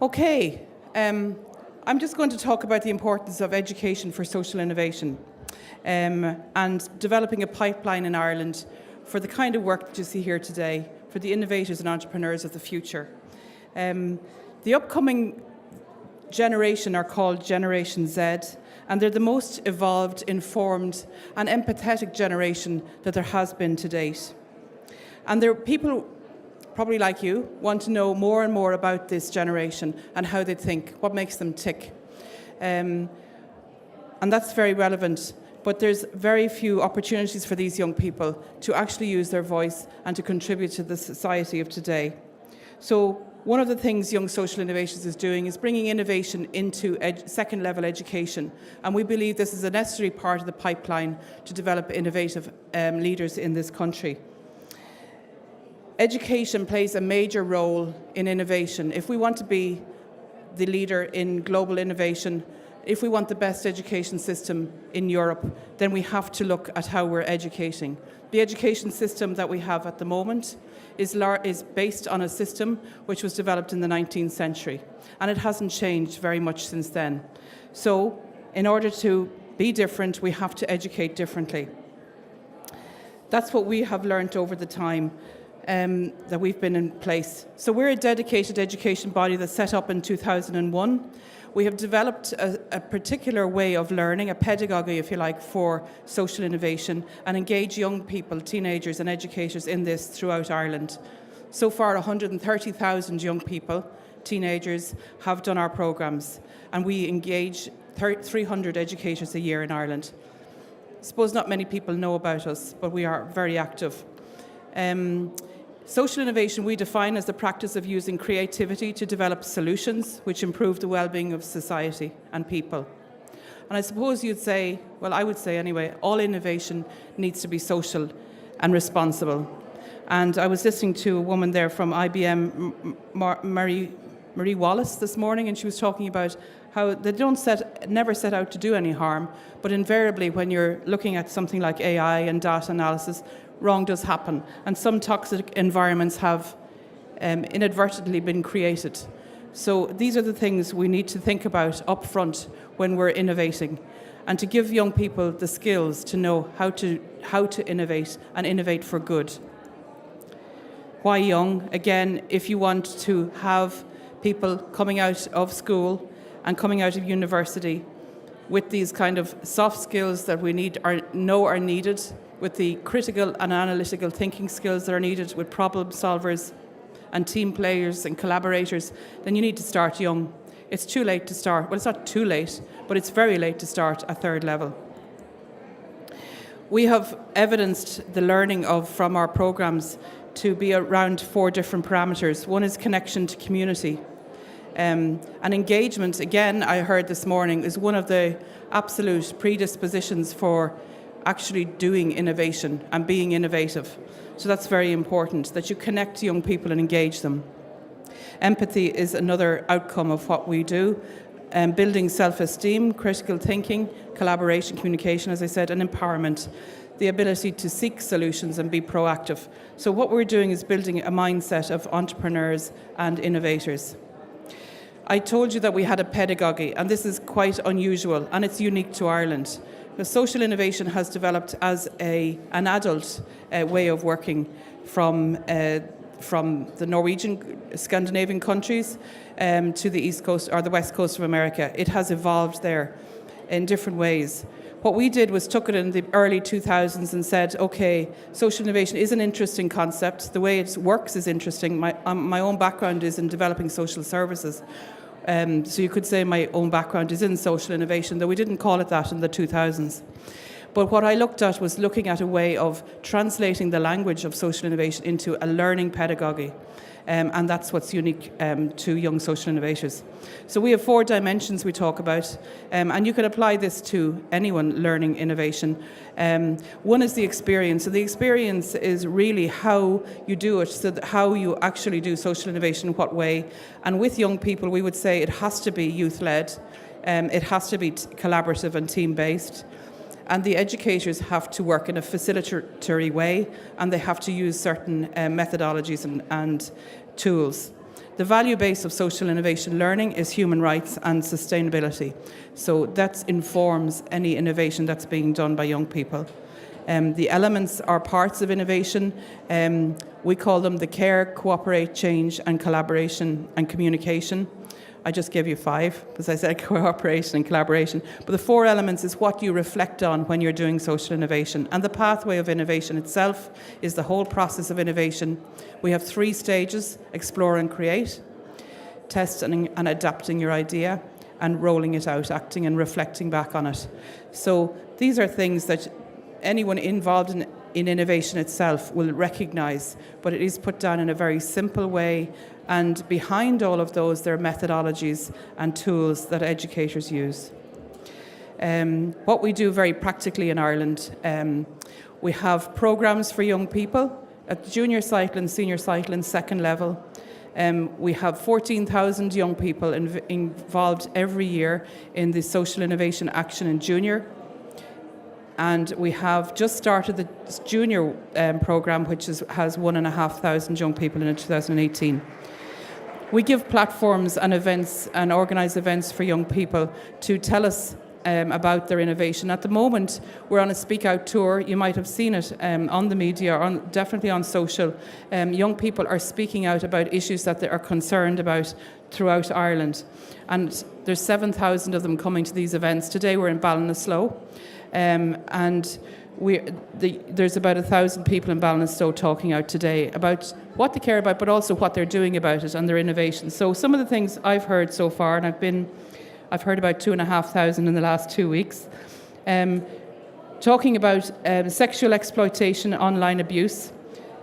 Okay, I'm just going to talk about the importance of education for social innovation and developing a pipeline in Ireland for the kind of work that you see here today, for the innovators and entrepreneurs of the future. The upcoming generation are called Generation Z, and they're the most evolved, informed and empathetic generation that there has been to date. And they're people probably like you, want to know more and more about this generation and how they think, what makes them tick. And that's very relevant, but there's very few opportunities for these young people to actually use their voice and to contribute to the society of today. So one of the things Young Social Innovations is doing is bringing innovation into second-level education, and we believe this is a necessary part of the pipeline to develop innovative leaders in this country. Education plays a major role in innovation. If we want to be the leader in global innovation, if we want the best education system in Europe, then we have to look at how we're educating. The education system that we have at the moment is based on a system which was developed in the 19th century, and it hasn't changed very much since then. So, in order to be different, we have to educate differently. That's what we have learned over the time that we've been in place. So we're a dedicated education body that's set up in 2001. We have developed a particular way of learning, a pedagogy, if you like, for social innovation, and engage young people, teenagers and educators in this throughout Ireland. So far, 130,000 young people, teenagers, have done our programmes, and we engage 300 educators a year in Ireland. I suppose not many people know about us, but we are very active. Social innovation we define as the practice of using creativity to develop solutions which improve the well-being of society and people. And I suppose you'd say, well, I would say anyway, all innovation needs to be social and responsible. And I was listening to a woman there from IBM, Marie Wallace, this morning, and she was talking about how they never set out to do any harm, but invariably when you're looking at something like AI and data analysis, wrong does happen, and some toxic environments have inadvertently been created. So these are the things we need to think about up front when we're innovating, and to give young people the skills to know how to innovate and innovate for good. Why young? Again, if you want to have people coming out of school and coming out of university with these kind of soft skills that we are needed, with the critical and analytical thinking skills that are needed, with problem solvers and team players and collaborators, then you need to start young. It's too late to start. Well, it's not too late, but it's very late to start at third level. We have evidenced the learning from our programmes to be around 4 different parameters. One is connection to community. And engagement, again, I heard this morning, is one of the absolute predispositions for actually doing innovation and being innovative. So that's very important, that you connect young people and engage them. Empathy is another outcome of what we do. Building self-esteem, critical thinking, collaboration, communication, as I said, and empowerment. The ability to seek solutions and be proactive. So what we're doing is building a mindset of entrepreneurs and innovators. I told you that we had a pedagogy, and this is quite unusual, and it's unique to Ireland. The social innovation has developed as an adult way of working from the Norwegian, Scandinavian countries to the East Coast or the West Coast of America. It has evolved there in different ways. What we did was took it in the early 2000s and said, okay, social innovation is an interesting concept. The way it works is interesting. My own background is in developing social services. So you could say my own background is in social innovation, though we didn't call it that in the 2000s. But what I looked at was looking at a way of translating the language of social innovation into a learning pedagogy. And that's what's unique to Young Social Innovators. So we have 4 dimensions we talk about, and you can apply this to anyone learning innovation. One is the experience. So the experience is really how you do it, so how you actually do social innovation, what way. And with young people, we would say it has to be youth-led, it has to be collaborative and team-based. And the educators have to work in a facilitatory way, and they have to use certain methodologies and tools. The value base of social innovation learning is human rights and sustainability. So that informs any innovation that's being done by young people. The elements are parts of innovation. We call them the care, cooperate, change, and collaboration and communication. I just gave you 5 because I said cooperation and collaboration. But the 4 elements is what you reflect on when you're doing social innovation. And the pathway of innovation itself is the whole process of innovation. We have 3 stages: explore and create, test and adapting your idea, and rolling it out, acting and reflecting back on it. So these are things that anyone involved in innovation itself will recognise, but it is put down in a very simple way. And behind all of those, there are methodologies and tools that educators use. What we do very practically in Ireland, we have programmes for young people at junior cycling, senior cycling, second level. We have 14,000 young people involved every year in the Social Innovation Action in Junior. And we have just started the junior programme, which has 1,500 young people in 2018. We give platforms and events and organise events for young people to tell us about their innovation. At the moment, we're on a Speak Out tour. You might have seen it on the media, or definitely on social. Young people are speaking out about issues that they are concerned about throughout Ireland. And there's 7,000 of them coming to these events. Today we're in Ballinasloe. And there's about 1,000 people in Ballinasloe talking out today about what they care about, but also what they're doing about it and their innovations. So some of the things I've heard so far, and I've heard about 2,500 in the last 2 weeks, talking about sexual exploitation, online abuse,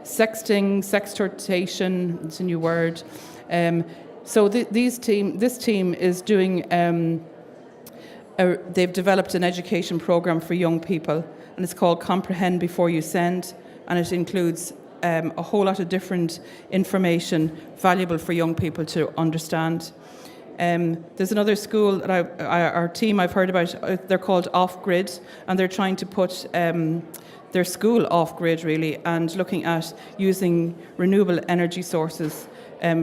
sexting, sextortation, it's a new word. So this team is doing. They've developed an education program for young people, and it's called Comprehend Before You Send, and it includes a whole lot of different information valuable for young people to understand. There's another school that our team I've heard about. They're called Off Grid, and they're trying to put their school off grid really, and looking at using renewable energy sources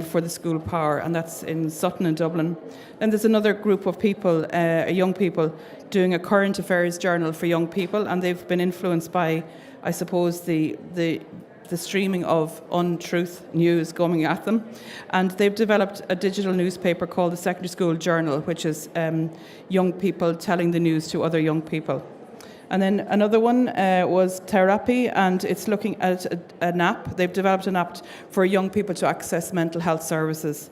for the school power, and that's in Sutton and Dublin. And there's another group of people, young people, doing a current affairs journal for young people, and they've been influenced by, I suppose, the streaming of untruth news coming at them. And they've developed a digital newspaper called the Secondary School Journal, which is young people telling the news to other young people. And then another one was therapy, and it's looking at an app. They've developed an app for young people to access mental health services,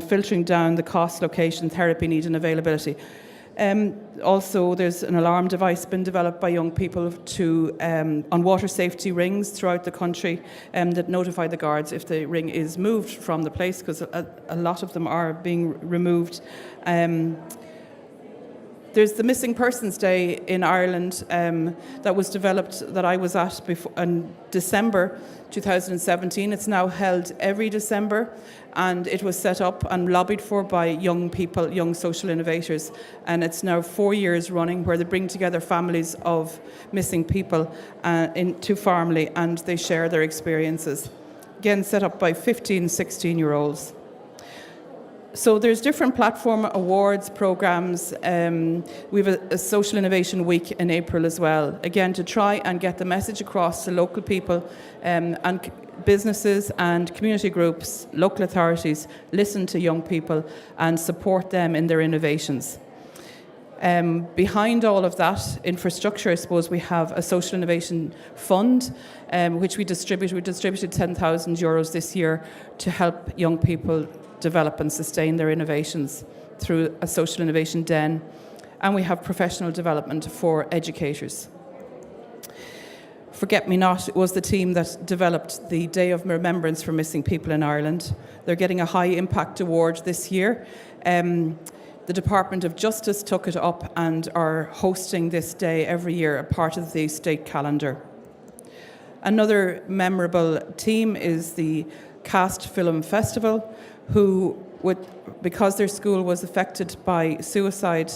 filtering down the cost, location, therapy need and availability. Also, there's an alarm device been developed by young people to on water safety rings throughout the country that notify the guards if the ring is moved from the place, because a lot of them are being removed. There's the Missing Persons Day in Ireland that was developed, that I was at before, in December 2017. It's now held every December, and it was set up and lobbied for by young people, young social innovators. And it's now 4 years running, where they bring together families of missing people into Farmley, and they share their experiences. Again, set up by 15, 16-year-olds. So there's different platform awards, programs. We have a Social Innovation Week in April as well, again, to try and get the message across to local people and businesses and community groups, local authorities, listen to young people and support them in their innovations. Behind all of that infrastructure, I suppose, we have a social innovation fund, which we distribute. We distributed €10,000 this year to help young people develop and sustain their innovations through a social innovation den. And we have professional development for educators. Forget Me Not was the team that developed the Day of Remembrance for Missing People in Ireland. They're getting a high impact award this year. The Department of Justice took it up and are hosting this day every year, a part of the state calendar. Another memorable team is the Cast Film Festival, who, because their school was affected by suicide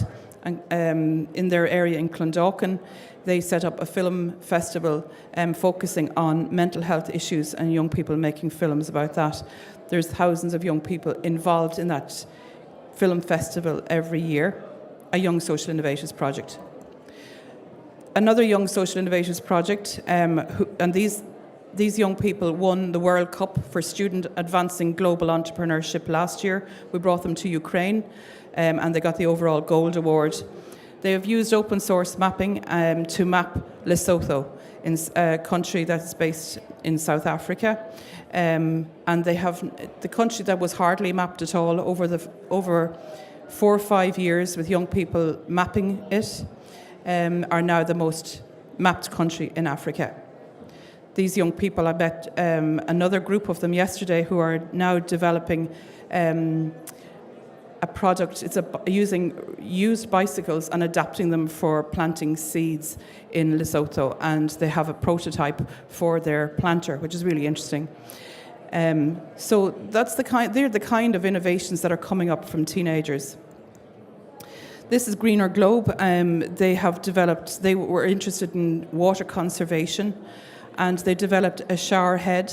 in their area in Clondalkin, they set up a film festival focusing on mental health issues and young people making films about that. There's thousands of young people involved in that film festival every year, a Young Social Innovators project. Another Young Social Innovators project, and these young people won the World Cup for Student Advancing Global Entrepreneurship last year. We brought them to Ukraine, and they got the overall Gold Award. They have used open source mapping to map Lesotho, in a country that's based in South Africa. And they have the country that was hardly mapped at all over 4 or 5 years with young people mapping it, are now the most mapped country in Africa. These young people, I met another group of them yesterday who are now developing a product. It's using used bicycles and adapting them for planting seeds in Lesotho, and they have a prototype for their planter, which is really interesting. So they're the kind of innovations that are coming up from teenagers. This is Greener Globe. They were interested in water conservation, and they developed a shower head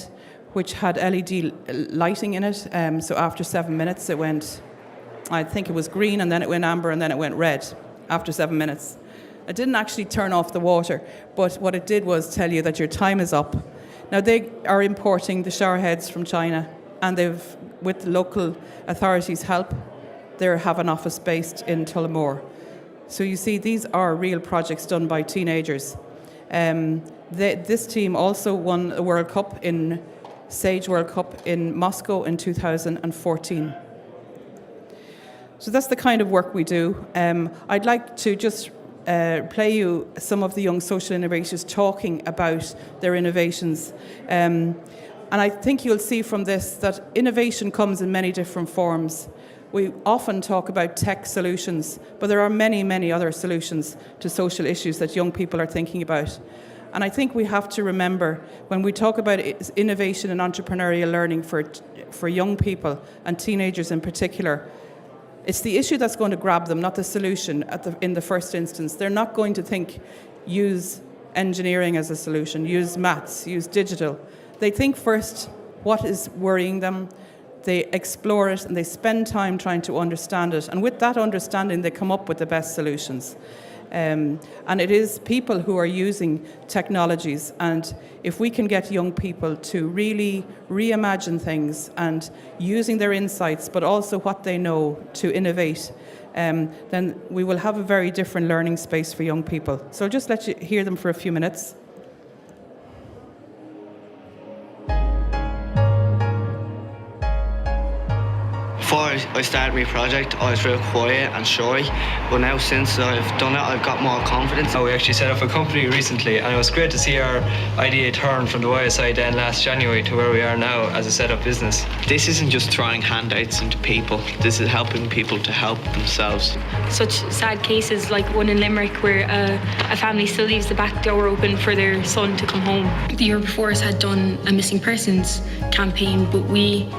which had LED lighting in it. So after 7 minutes it went, I think it was green, and then it went amber, and then it went red after 7 minutes. It didn't actually turn off the water, but what it did was tell you that your time is up. Now they are importing the shower heads from China, and they've, with the local authorities' help, they have an office based in Tullamore. So you see, these are real projects done by teenagers. This team also won a World Cup Sage World Cup in Moscow in 2014. So that's the kind of work we do. I'd like to just play you some of the young social innovators talking about their innovations. And I think you'll see from this that innovation comes in many different forms. We often talk about tech solutions, but there are many, many other solutions to social issues that young people are thinking about. And I think we have to remember, when we talk about innovation and entrepreneurial learning for young people and teenagers in particular, it's the issue that's going to grab them, not the solution in the first instance. They're not going to use engineering as a solution, use maths, use digital. They think first, what is worrying them? They explore it and they spend time trying to understand it. And with that understanding, they come up with the best solutions. And it is people who are using technologies. And if we can get young people to really reimagine things and using their insights, but also what they know to innovate, then we will have a very different learning space for young people. So I'll just let you hear them for a few minutes. Before I started my project, I was real quiet and shy, but now since I've done it, I've got more confidence. We actually set up a company recently, and it was great to see our idea turn from the YSI then last January to where we are now as a set-up business. This isn't just throwing handouts into people, this is helping people to help themselves. Such sad cases like one in Limerick where a family still leaves the back door open for their son to come home. The year before us had done a missing persons campaign, but we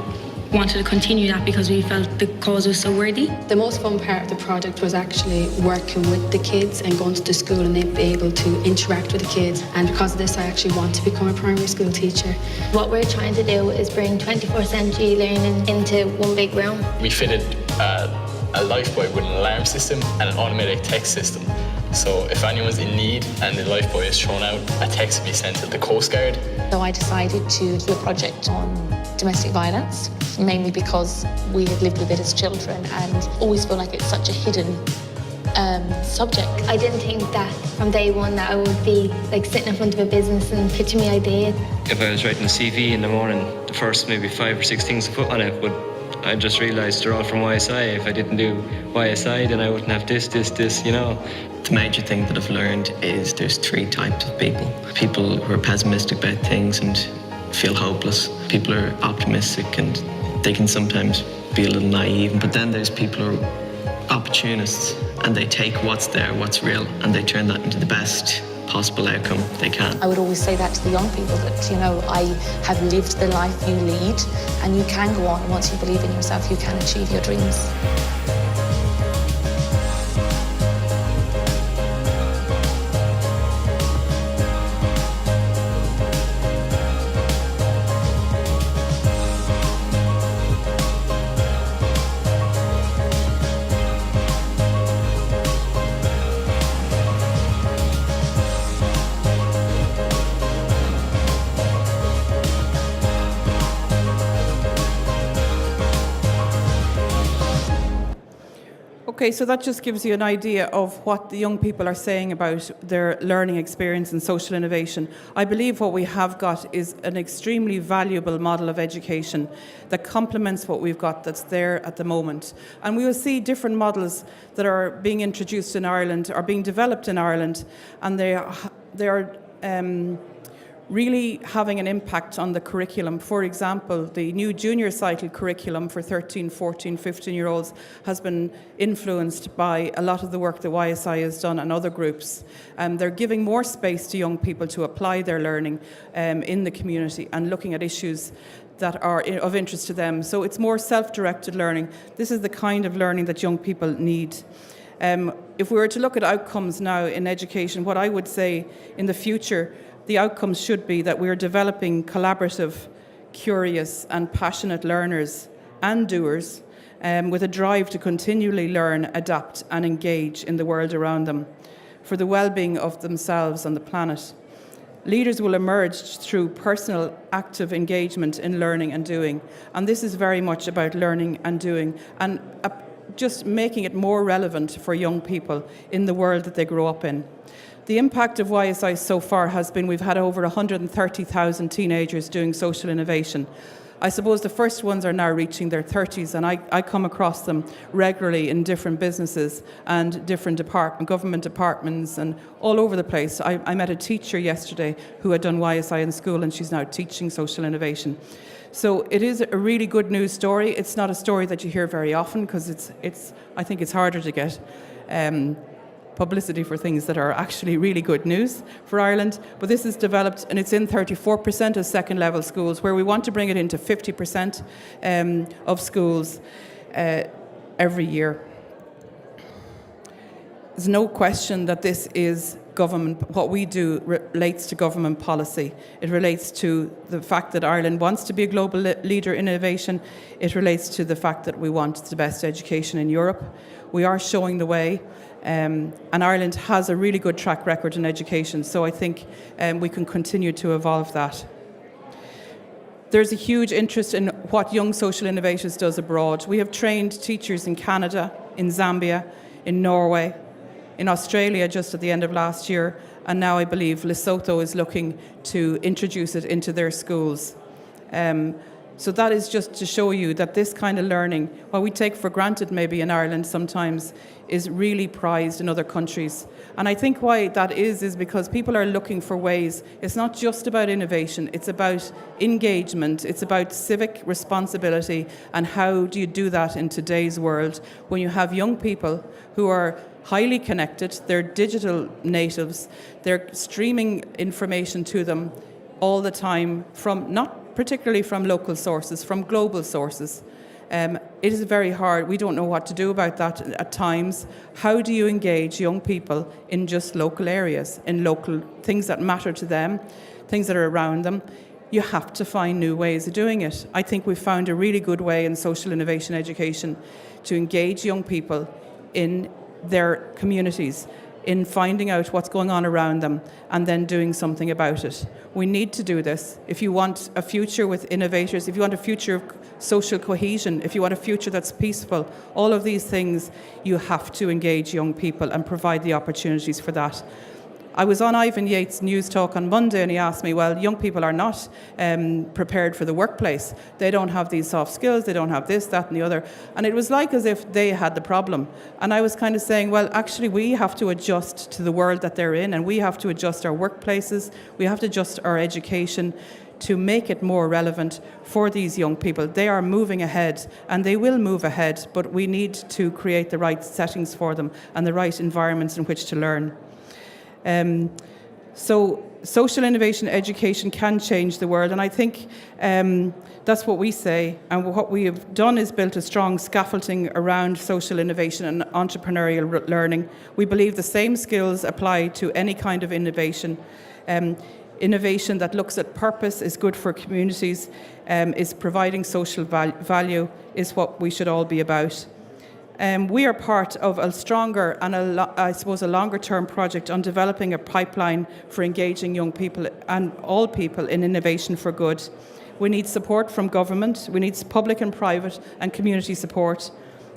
wanted to continue that because we felt the cause was so worthy. The most fun part of the project was actually working with the kids and going to the school and they'd be able to interact with the kids. And because of this, I actually want to become a primary school teacher. What we're trying to do is bring 21st century learning into one big room. We fitted a lifebuoy with an alarm system and an automatic text system. So if anyone's in need and the lifebuoy is thrown out, a text will be sent to the Coast Guard. So I decided to do a project on domestic violence, mainly because we had lived with it as children and always feel like it's such a hidden subject. I didn't think that from day one that I would be like sitting in front of a business and pitching my idea. If I was writing a CV in the morning, the first maybe 5 or 6 things to put on it, but I just realised they're all from YSI. If I didn't do YSI, then I wouldn't have this, you know. The major thing that I've learned is there's 3 types of people. People who are pessimistic about things and feel hopeless. People are optimistic and they can sometimes be a little naive. But then there's people who are opportunists and they take what's there, what's real, and they turn that into the best possible outcome they can. I would always say that to the young people that, you know, I have lived the life you lead and you can go on. Once you believe in yourself, you can achieve your dreams. Okay, so that just gives you an idea of what the young people are saying about their learning experience and social innovation. I believe what we have got is an extremely valuable model of education that complements what we've got that's there at the moment. And we will see different models that are being introduced in Ireland, are being developed in Ireland, and they are really having an impact on the curriculum. For example, the new junior cycle curriculum for 13, 14, 15-year-olds has been influenced by a lot of the work that YSI has done and other groups. They're giving more space to young people to apply their learning in the community and looking at issues that are of interest to them. So it's more self-directed learning. This is the kind of learning that young people need. If we were to look at outcomes now in education, what I would say in the future, the outcomes should be that we're developing collaborative, curious and passionate learners and doers with a drive to continually learn, adapt and engage in the world around them for the well-being of themselves and the planet. Leaders will emerge through personal, active engagement in learning and doing. And this is very much about learning and doing and just making it more relevant for young people in the world that they grow up in. The impact of YSI so far has been we've had over 130,000 teenagers doing social innovation. I suppose the first ones are now reaching their 30s, and I come across them regularly in different businesses and different government departments and all over the place. I met a teacher yesterday who had done YSI in school, and she's now teaching social innovation. So it is a really good news story. It's not a story that you hear very often because I think it's harder to get publicity for things that are actually really good news for Ireland. But this is developed and it's in 34% of second level schools, where we want to bring it into 50% of schools every year. There's no question that this is government. What we do relates to government policy. It relates to the fact that Ireland wants to be a global leader in innovation. It relates to the fact that we want the best education in Europe. We are showing the way. And Ireland has a really good track record in education, so I think we can continue to evolve that. There's a huge interest in what Young Social Innovators does abroad. We have trained teachers in Canada, in Zambia, in Norway, in Australia just at the end of last year, and now I believe Lesotho is looking to introduce it into their schools. So that is just to show you that this kind of learning, what we take for granted maybe in Ireland sometimes, is really prized in other countries. And I think why that is because people are looking for ways. It's not just about innovation, it's about engagement, it's about civic responsibility, and how do you do that in today's world when you have young people who are highly connected, they're digital natives, they're streaming information to them all the time from not particularly from local sources, from global sources. It is very hard. We don't know what to do about that at times. How do you engage young people in just local areas, in local things that matter to them, things that are around them? You have to find new ways of doing it. I think we've found a really good way in social innovation education to engage young people in their communities, in finding out what's going on around them and then doing something about it. We need to do this. If you want a future with innovators, if you want a future of social cohesion, if you want a future that's peaceful, all of these things, you have to engage young people and provide the opportunities for that. I was on Ivan Yates' news talk on Monday, and he asked me, well, young people are not prepared for the workplace. They don't have these soft skills, they don't have this, that and the other. And it was like as if they had the problem. And I was kind of saying, well, actually we have to adjust to the world that they're in, and we have to adjust our workplaces, we have to adjust our education to make it more relevant for these young people. They are moving ahead, and they will move ahead, but we need to create the right settings for them and the right environments in which to learn. So social innovation education can change the world, and I think that's what we say. And what we have done is built a strong scaffolding around social innovation and entrepreneurial learning. We believe the same skills apply to any kind of innovation. Innovation that looks at purpose, is good for communities, is providing social value, is what we should all be about. We are part of a stronger and a longer-term project on developing a pipeline for engaging young people and all people in innovation for good. We need support from government. We need public and private and community support.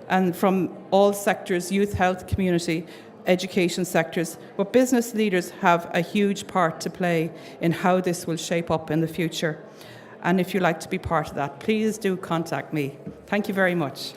and from all sectors, youth, health, community, education sectors. But business leaders have a huge part to play in how this will shape up in the future. And if you'd like to be part of that, please do contact me. Thank you very much.